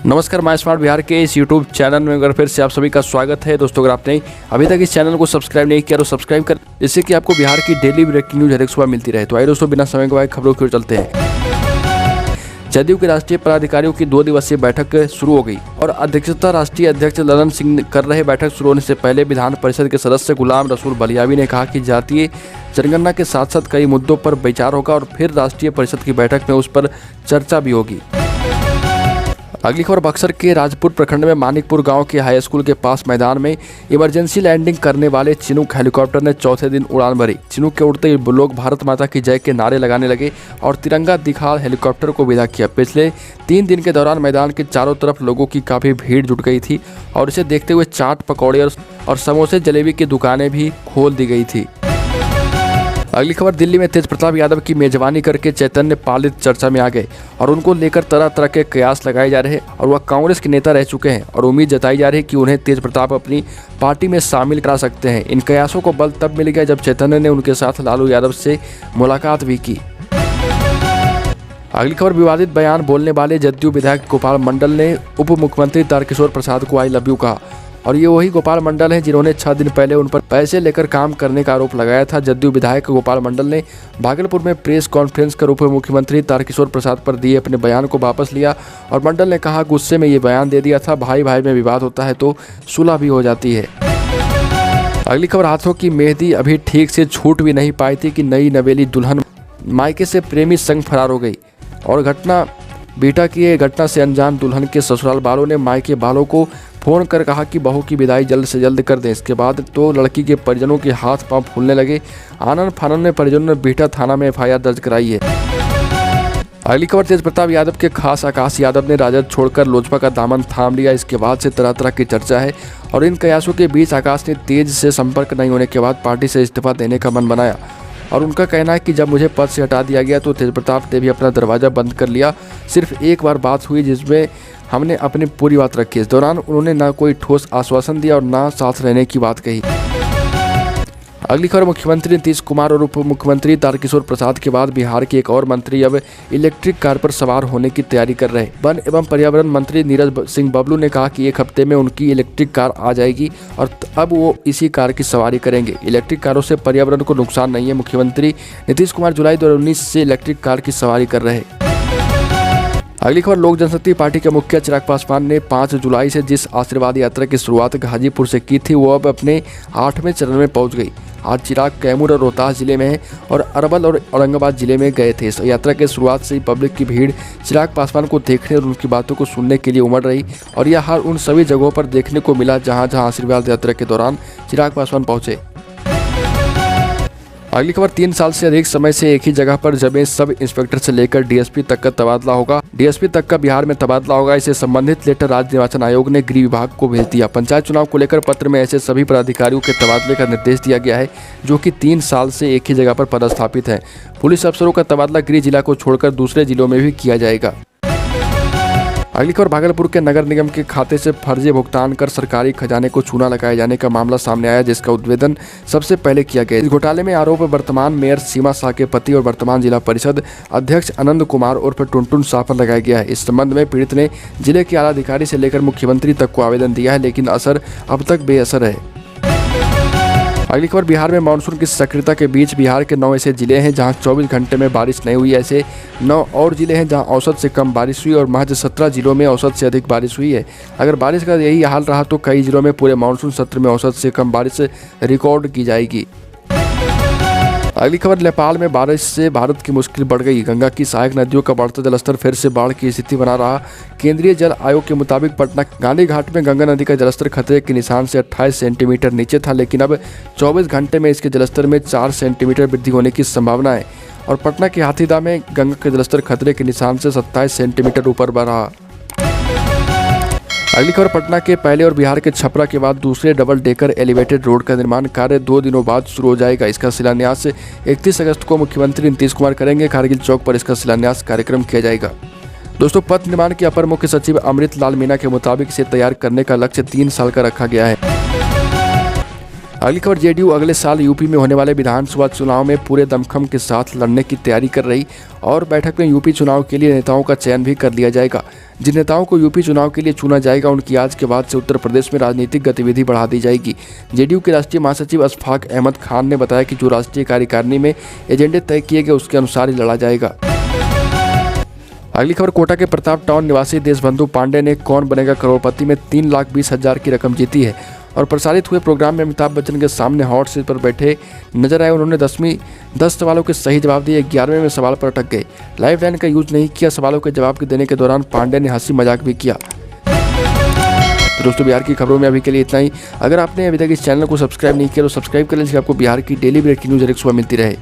नमस्कार, my smart Bihar के इस यूट्यूब चैनल में अगर फिर से आप सभी का स्वागत है। दोस्तों, अगर आपने अभी तक इस चैनल को सब्सक्राइब नहीं किया तो सब्सक्राइब कर, जिससे कि आपको बिहार की डेली ब्रेकिंग न्यूज हर एक सुबह मिलती रहे। तो आइए दोस्तों, बिना समय गवाए खबरों की ओर चलते हैं। जदयू के राष्ट्रीय पदाधिकारियों की 2 दिवसीय बैठक शुरू हो गई और अध्यक्षता राष्ट्रीय अध्यक्ष ललन सिंह कर रहे। बैठक शुरू होने से पहले विधान परिषद के सदस्य गुलाम रसूल बलियावी ने कहा कि जातीय जनगणना के साथ साथ कई मुद्दों पर विचार होगा और फिर राष्ट्रीय परिषद की बैठक में उस पर चर्चा भी होगी। अगली खबर, बक्सर के राजपुर प्रखंड में मानिकपुर गांव के हाई स्कूल के पास मैदान में इमरजेंसी लैंडिंग करने वाले चिनूक हेलीकॉप्टर ने चौथे दिन उड़ान भरी। चिनूक के उड़ते ही लोग भारत माता की जय के नारे लगाने लगे और तिरंगा दिखा हेलीकॉप्टर को विदा किया। पिछले 3 दिन के दौरान मैदान के चारों तरफ लोगों की काफ़ी भीड़ जुट गई थी और इसे देखते हुए चाट, पकौड़े और समोसे जलेबी की दुकानें भी खोल दी गई थी। अगली खबर, दिल्ली में तेज प्रताप यादव की मेजबानी करके चैतन्य पालित चर्चा में आ गए और उनको लेकर तरह तरह के कयास लगाए जा रहे हैं और वह कांग्रेस के नेता रह चुके हैं और उम्मीद जताई जा रही है कि उन्हें तेज प्रताप अपनी पार्टी में शामिल करा सकते हैं। इन कयासों को बल तब मिल गया जब चैतन्य ने उनके साथ लालू यादव से मुलाकात भी की। अगली खबर, विवादित बयान बोलने वाले जदयू विधायक गोपाल मंडल ने उप मुख्यमंत्री तारकिशोर प्रसाद को आई लव यू कहा और ये वही गोपाल मंडल हैं जिन्होंने 6 दिन पहले उन पर पैसे लेकर काम करने का आरोप लगाया था। जदयू विधायक गोपाल मंडल ने भागलपुर में प्रेस कॉन्फ्रेंस कर उप मुख्यमंत्री तारकिशोर प्रसाद पर दिए अपने बयान को वापस लिया और मंडल ने कहा, गुस्से में ये बयान दे दिया था। भाई भाई में विवाद होता है तो सुलह भी हो जाती है। अगली खबर, हाथों की मेहंदी अभी ठीक से छूट भी नहीं पाई थी कि नई नवेली दुल्हन मायके से प्रेमी संग फरार हो गई और बीटा की घटना से अनजान दुल्हन के ससुराल वालों ने मायके वालों को फोन कर कहा कि बहू की विदाई जल्द से जल्द कर दें। इसके बाद तो लड़की के परिजनों के हाथ पांव फूलने लगे। आनन फानन में परिजनों ने बीटा थाना में FIR दर्ज कराई है। अगली खबर, तेज प्रताप यादव के खास आकाश यादव ने राजद छोड़कर लोजपा का दामन थाम लिया। इसके बाद से तरह तरह की चर्चा है और इन कयासों के बीच आकाश ने तेज से संपर्क नहीं होने के बाद पार्टी से इस्तीफा देने का मन बनाया और उनका कहना है कि जब मुझे पद से हटा दिया गया तो तेज प्रताप ने भी अपना दरवाज़ा बंद कर लिया। सिर्फ एक बार बात हुई जिसमें हमने अपनी पूरी बात रखी। इस दौरान उन्होंने ना कोई ठोस आश्वासन दिया और ना साथ रहने की बात कही। अगली खबर, मुख्यमंत्री नीतीश कुमार और उप मुख्यमंत्री तारकिशोर प्रसाद के बाद बिहार के एक और मंत्री अब इलेक्ट्रिक कार पर सवार होने की तैयारी कर रहे हैं। वन एवं पर्यावरण मंत्री नीरज सिंह बबलू ने कहा कि 1 हफ्ते में उनकी इलेक्ट्रिक कार आ जाएगी और अब वो इसी कार की सवारी करेंगे। इलेक्ट्रिक कारों से पर्यावरण को नुकसान नहीं है। मुख्यमंत्री नीतीश कुमार जुलाई 2019 से इलेक्ट्रिक कार की सवारी कर रहे हैं। अगली खबर, लोक जनशक्ति पार्टी के मुखिया चिराग पासवान ने 5 जुलाई से जिस आशीर्वाद यात्रा की शुरुआत गाजीपुर से की थी वो अब अपने 8वें चरण में पहुंच गई। आज चिराग कैमूर और रोहतास जिले में और अरवल और औरंगाबाद जिले में गए थे। इस यात्रा के शुरुआत से ही पब्लिक की भीड़ चिराग पासवान को देखने और उनकी बातों को सुनने के लिए उमड़ रही और यह हर उन सभी जगहों पर देखने को मिला जहां आशीर्वाद यात्रा के दौरान चिराग पासवान पहुंचे। अगली खबर, 3 साल से अधिक समय से एक ही जगह पर जमे सब इंस्पेक्टर से लेकर DSP तक का तबादला होगा। DSP तक का बिहार में तबादला होगा। इसे संबंधित लेटर राज्य निर्वाचन आयोग ने गृह विभाग को भेज दिया। पंचायत चुनाव को लेकर पत्र में ऐसे सभी पदाधिकारियों के तबादले का निर्देश दिया गया है जो कि 3 साल से एक ही जगह पर पदस्थापित हैं। पुलिस अफसरों का तबादला गृह जिला को छोड़कर दूसरे जिलों में भी किया जाएगा। अगली खबर, भागलपुर के नगर निगम के खाते से फर्जी भुगतान कर सरकारी खजाने को चूना लगाए जाने का मामला सामने आया, जिसका उद्भेदन सबसे पहले किया गया। इस घोटाले में आरोप वर्तमान मेयर सीमा शाह के पति और वर्तमान जिला परिषद अध्यक्ष आनंद कुमार उर्फ टुनटुन शाह पर लगाया गया है। इस संबंध में पीड़ित ने जिले के आला अधिकारी से लेकर मुख्यमंत्री तक को आवेदन दिया है, लेकिन असर अब तक बेअसर है। अगली खबर, बिहार में मानसून की सक्रियता के बीच बिहार के 9 ऐसे जिले हैं जहां 24 घंटे में बारिश नहीं हुई। ऐसे 9 और जिले हैं जहां औसत से कम बारिश हुई और महज 17 जिलों में औसत से अधिक बारिश हुई है। अगर बारिश का यही हाल रहा तो कई जिलों में पूरे मानसून सत्र में औसत से कम बारिश रिकॉर्ड की जाएगी। अगली खबर, नेपाल में बारिश से भारत की मुश्किल बढ़ गई। गंगा की सहायक नदियों का बढ़ता जलस्तर फिर से बाढ़ की स्थिति बना रहा। केंद्रीय जल आयोग के मुताबिक पटना गांधी घाट में गंगा नदी का जलस्तर खतरे के निशान से 28 सेंटीमीटर नीचे था, लेकिन अब 24 घंटे में इसके जलस्तर में 4 सेंटीमीटर वृद्धि होने की संभावना है और पटना के हाथीदह में गंगा का जलस्तर खतरे के निशान से 27 सेंटीमीटर ऊपर बढ़ा। अगली खबर, पटना के पहले और बिहार के छपरा के बाद दूसरे डबल डेकर एलिवेटेड रोड का निर्माण कार्य 2 दिनों बाद शुरू हो जाएगा। इसका शिलान्यास 31 अगस्त को मुख्यमंत्री नीतीश कुमार करेंगे। कारगिल चौक पर इसका शिलान्यास कार्यक्रम किया जाएगा। दोस्तों, पथ निर्माण के अपर मुख्य सचिव अमृत लाल मीणा के मुताबिक इसे तैयार करने का लक्ष्य 3 साल का रखा गया है। अगली खबर, जेडीयू अगले साल यूपी में होने वाले विधानसभा चुनाव में पूरे दमखम के साथ लड़ने की तैयारी कर रही और बैठक में यूपी चुनाव के लिए नेताओं का चयन भी कर लिया जाएगा। जिन नेताओं को यूपी चुनाव के लिए चुना जाएगा उनकी आज के बाद से उत्तर प्रदेश में राजनीतिक गतिविधि बढ़ा दी जाएगी। जेडीयू के राष्ट्रीय महासचिव अशफाक अहमद खान ने बताया कि जो राष्ट्रीय कार्यकारिणी में एजेंडे तय किए गए उसके अनुसार ही लड़ा जाएगा। अगली खबर, कोटा के प्रताप टाउन निवासी देशबंधु पांडे ने कौन बनेगा करोड़पति में 3,20,000 की रकम जीती है और प्रसारित हुए प्रोग्राम में अमिताभ बच्चन के सामने हॉट सीट पर बैठे नजर आए। उन्होंने 10 सवालों के सही जवाब दिए, 11वें में सवाल पर अटक गए। लाइफ लाइन का यूज नहीं किया। सवालों के जवाब देने के दौरान पांडे ने हंसी मजाक भी किया। तो दोस्तों, बिहार की खबरों में अभी के लिए इतना ही। अगर आपने अभी तक इस चैनल को सब्सक्राइब नहीं किया तो सब्सक्राइब कर लीजिए, आपको बिहार की डेली ब्रेकिंग न्यूज हर एक सुबह मिलती रहे।